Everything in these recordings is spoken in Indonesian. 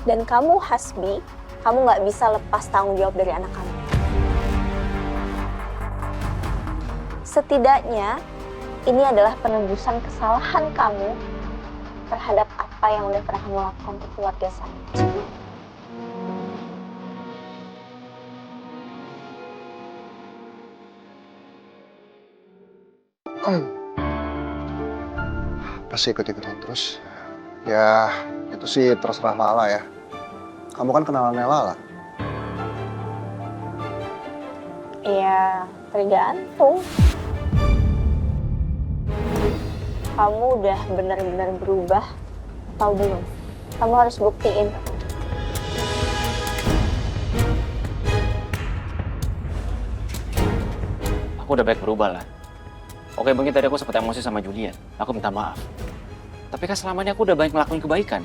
Dan kamu Hasbi, kamu nggak bisa lepas tanggung jawab dari anak kamu. Setidaknya, ini adalah penebusan kesalahan kamu terhadap apa yang udah pernah kamu lakukan ke keluarga saya. Pasti ikut-ikutan terus. Ya, itu sih terserah Lala ya. Kamu kan kenalannya Lala. Ya, tergantung. Kamu udah benar-benar berubah atau belum? Kamu harus buktiin. Aku udah baik berubah lah. Oke, mungkin tadi aku sempat emosi sama Julian. Aku minta maaf. Tapi kan selama ini aku udah banyak ngelakuin kebaikan.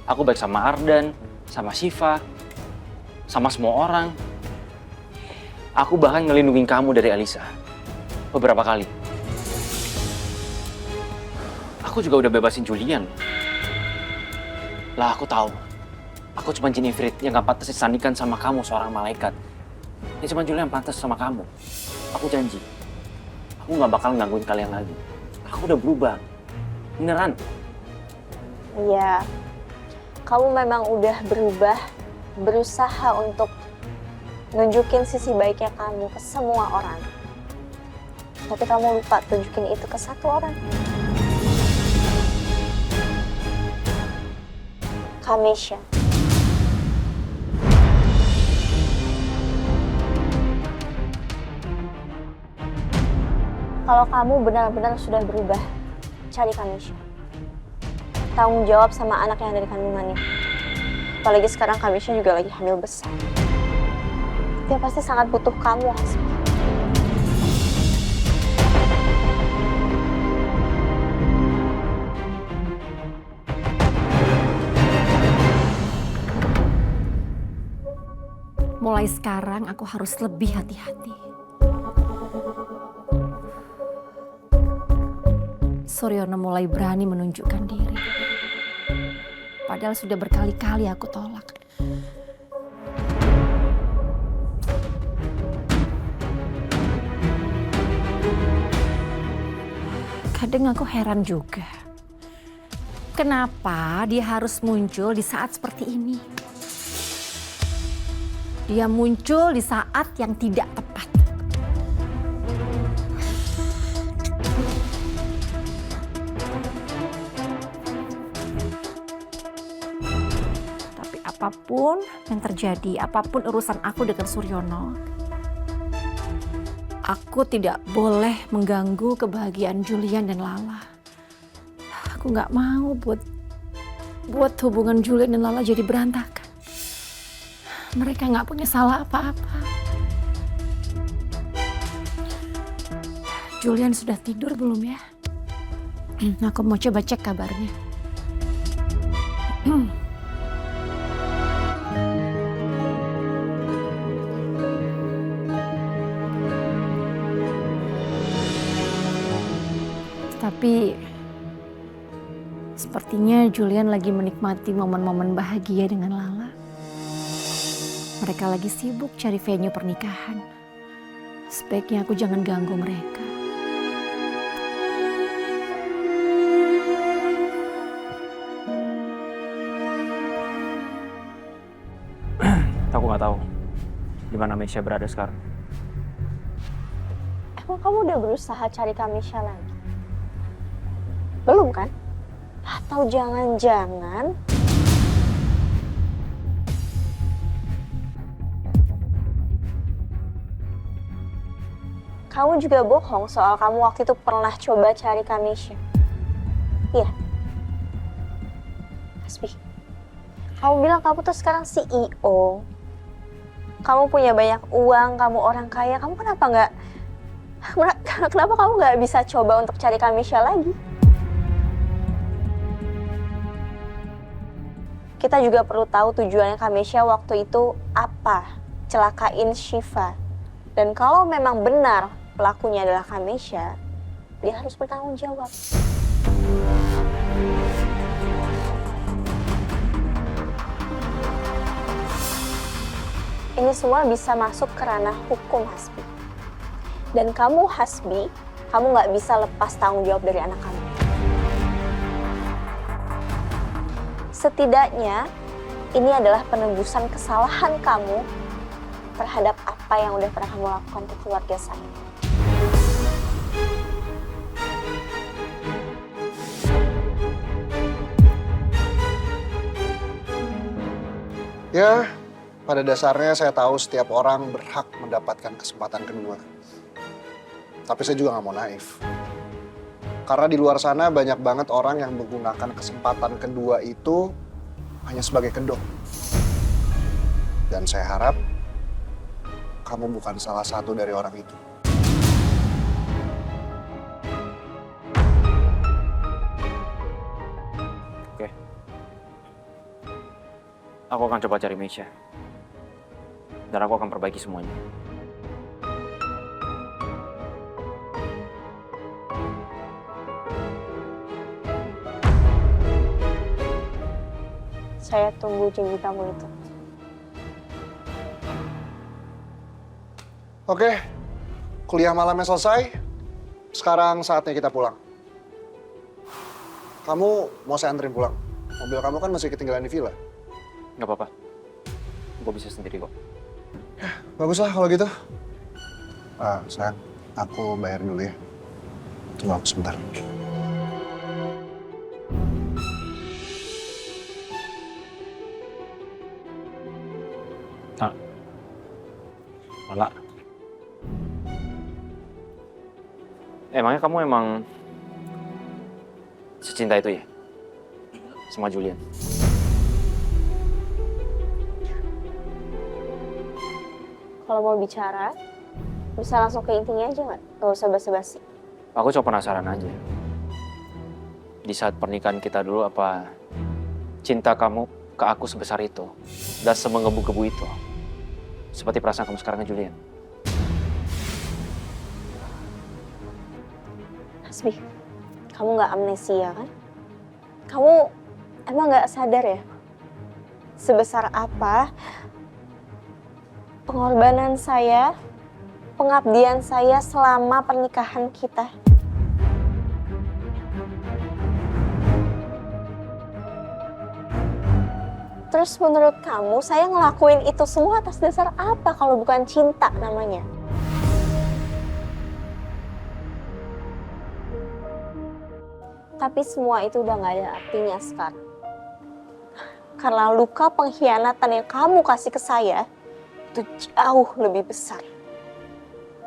Aku baik sama Ardan, sama Syifa, sama semua orang. Aku bahkan ngelindungin kamu dari Alisa. Beberapa kali. Aku juga udah bebasin Julian. Lah, aku tahu. Aku cuma jin ifrit yang gak pantas disandingkan sama kamu, seorang malaikat. Ini cuma Julian yang pantas sama kamu. Aku janji. Aku gak bakal gangguin kalian lagi. Aku udah berubah. Beneran. Iya, kamu memang udah berubah, berusaha untuk nunjukin sisi baiknya kamu ke semua orang. Tapi kamu lupa tunjukin itu ke satu orang. Kamesha. Kalau kamu benar-benar sudah berubah, cari Kamesha. Tanggung jawab sama anak yang dari kandungannya. Apalagi sekarang Kamesha juga lagi hamil besar. Dia pasti sangat butuh kamu, Hasbi. Mulai sekarang aku harus lebih hati-hati. Suryono mulai berani menunjukkan diri. Padahal sudah berkali-kali aku tolak. Kadang aku heran juga. Kenapa dia harus muncul di saat seperti ini? Dia muncul di saat yang tidak tepat. Tapi apapun yang terjadi, apapun urusan aku dengan Suryono, aku tidak boleh mengganggu kebahagiaan Julian dan Lala. Aku nggak mau buat hubungan Julian dan Lala jadi berantakan. Mereka nggak punya salah apa-apa. Julian sudah tidur belum ya? Aku mau coba cek kabarnya. Tapi sepertinya Julian lagi menikmati momen-momen bahagia dengan Lala. Mereka lagi sibuk cari venue pernikahan. Sebaiknya aku jangan ganggu mereka. Aku nggak tahu di mana Mesya berada sekarang. Emang kamu udah berusaha cari Kamesha lagi? Belum kan? Atau jangan-jangan kamu juga bohong soal kamu waktu itu pernah coba cari Kamesha? Iya. Hasbi, kamu bilang kamu tuh sekarang CEO. Kamu punya banyak uang, kamu orang kaya. Kamu kenapa kamu nggak bisa coba untuk cari Kamesha lagi? Kita juga perlu tahu tujuannya Kamesha waktu itu apa, celakain Syifa. Dan kalau memang benar pelakunya adalah Kamesha, dia harus bertanggung jawab. ini semua bisa masuk ke ranah hukum, Hasbi. Dan kamu, Hasbi, kamu nggak bisa lepas tanggung jawab dari anak kamu. Setidaknya, ini adalah penebusan kesalahan kamu terhadap apa yang udah pernah kamu lakukan ke keluarga saya. Ya, pada dasarnya saya tahu setiap orang berhak mendapatkan kesempatan kedua. Tapi saya juga nggak mau naif. Karena di luar sana banyak banget orang yang menggunakan kesempatan kedua itu hanya sebagai kedok. Dan saya harap kamu bukan salah satu dari orang itu. Oke. Aku akan coba cari Meisha. Dan aku akan perbaiki semuanya. Saya tunggu janji kamu itu. Oke, kuliah malamnya selesai. Sekarang saatnya kita pulang. Kamu mau saya anterin pulang? Mobil kamu kan masih ketinggalan di villa. Nggak apa-apa. Gue bisa sendiri kok. Baguslah kalau gitu. Sayang, aku bayar dulu ya. Tunggu aku sebentar. Nah, Lala. Emangnya kamu emang secinta itu ya? Sama Julian? Kalau mau bicara, bisa langsung ke intinya aja nggak? Nggak usah basa-basi. Aku cuma penasaran aja. Di saat pernikahan kita dulu, apa cinta kamu ke aku sebesar itu dan semenggebu-gebu itu? Seperti perasaan kamu sekarang ke Julian. Hasbi, kamu nggak amnesia kan? Kamu emang nggak sadar ya? Sebesar apa pengorbanan saya, pengabdian saya selama pernikahan kita. Terus menurut kamu, saya ngelakuin itu semua atas dasar apa kalau bukan cinta namanya? Tapi semua itu udah gak ada artinya sekarang. Karena luka pengkhianatan yang kamu kasih ke saya, itu jauh lebih besar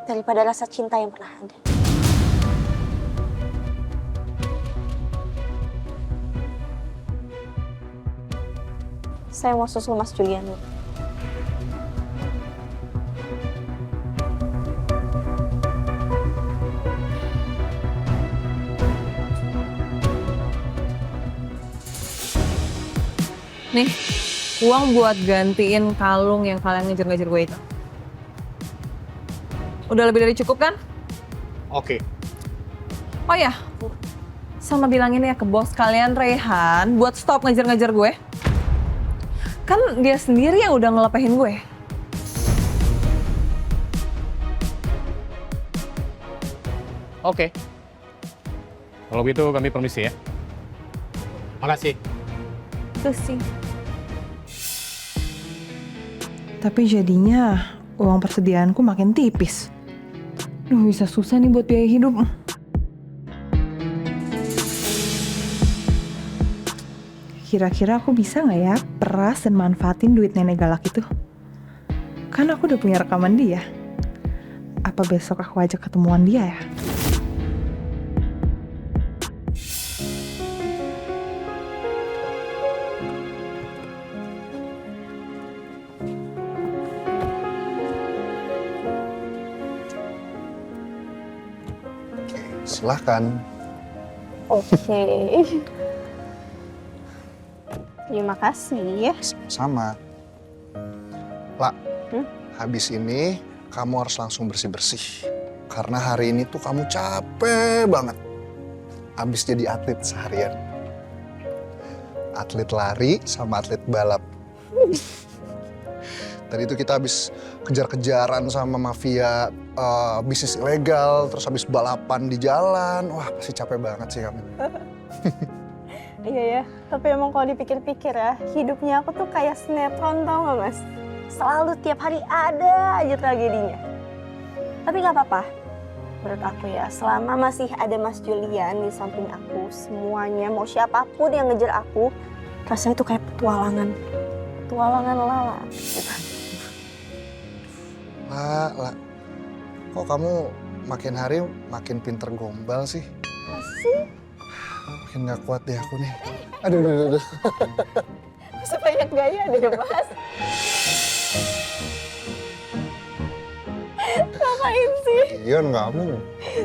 daripada rasa cinta yang pernah ada. Saya mau susul Mas Julian dulu. Nih, uang buat gantiin kalung yang kalian ngejar-ngejar gue itu. Udah lebih dari cukup kan? Oke. Oh ya, sama bilangin ya ke bos kalian Rehan buat stop ngejar-ngejar gue. Kan dia sendiri yang udah ngelepehin gue. Oke. Kalau gitu kami permisi ya. Makasih. Itu sih. Tapi jadinya uang persediaanku makin tipis. Duh, bisa susah nih buat biaya hidup. Kira-kira aku bisa nggak ya peras dan manfaatin duit nenek galak itu? Kan aku udah punya rekaman dia. Apa besok aku ajak ketemuan dia ya? Silahkan. Oke. Terima kasih ya. Sama. Lah, habis ini kamu harus langsung bersih-bersih. Karena hari ini tuh kamu capek banget. Habis jadi atlet seharian. Atlet lari sama atlet balap. Tadi itu kita habis kejar-kejaran sama mafia bisnis ilegal, terus habis balapan di jalan. Wah, pasti capek banget sih kami. Iya ya, tapi emang kalau dipikir-pikir ya, hidupnya aku tuh kayak sinetron, tau gak Mas? Selalu tiap hari ada aja tragedinya. Tapi gak apa-apa, menurut aku ya, selama masih ada Mas Julian di samping aku, semuanya, mau siapapun yang ngejar aku, rasanya tuh kayak petualangan. Petualangan Lala. Lah, kok kamu makin hari makin pinter gombal sih? Masih? Makin gak kuat deh aku nih. Aduh. Masih banyak gaya deh Mas. Ngapain sih? Ion, kamu.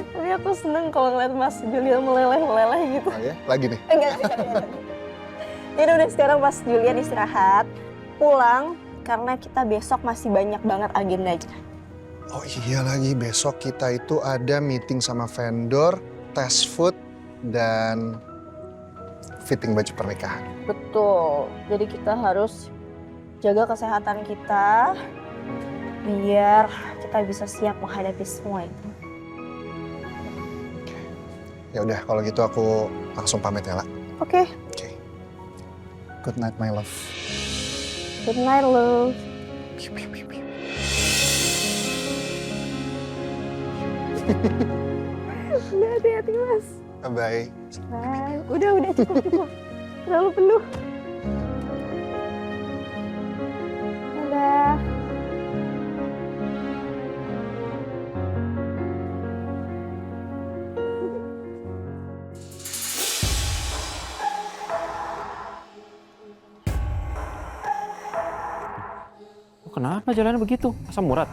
Tapi aku seneng kalau ngeliat Mas Julian meleleh-meleleh gitu. Oh ya? Lagi nih? Enggak. Jadi udah sekarang Mas Julian istirahat, pulang karena kita besok masih banyak banget agendanya. Oh iya lagi, besok kita itu ada meeting sama vendor, test food, dan fitting baju pernikahan. Betul. Jadi kita harus jaga kesehatan kita biar kita bisa siap menghadapi semua itu. Ya udah, kalau gitu aku langsung pamit ya, La. Oke. Oke. Good night, my love. Good night, love. Udah hati-hati Mas. Bye-bye. Bye. Udah cukup. Terlalu penuh. Dadah. Kenapa jalannya begitu? Asam urat?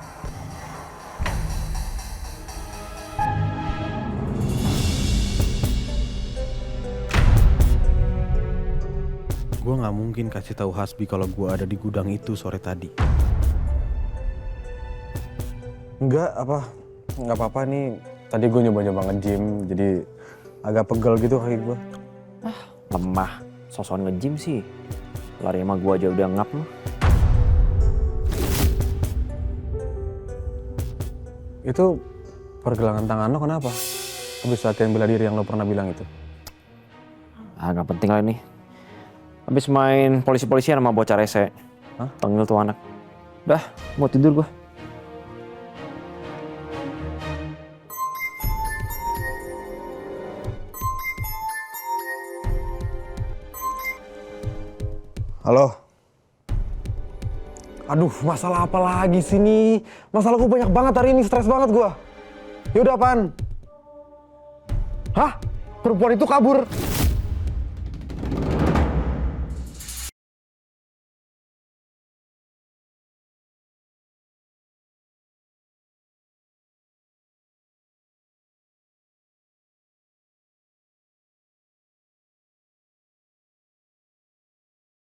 Gue nggak mungkin kasih tahu Hasbi kalau gue ada di gudang itu sore tadi. Nggak apa-apa nih. Tadi gue nyoba-nyoba nge-gym, jadi agak pegel gitu kaki gue. Lemah. Sosokan nge-gym sih. Lari sama gua aja udah ngap mah. Itu pergelangan tangan lo kenapa? Habis latihan bela diri yang lo pernah bilang itu. Ah, nggak penting lah ini. Habis main polisi-polisian sama bocah rese. Hah? Panggil tuh anak. Dah, mau tidur gua. Halo? Aduh, masalah apa lagi sih nih? Masalah gue banyak banget hari ini, stres banget gue. Yaudah, apaan? Hah? Perempuan itu kabur?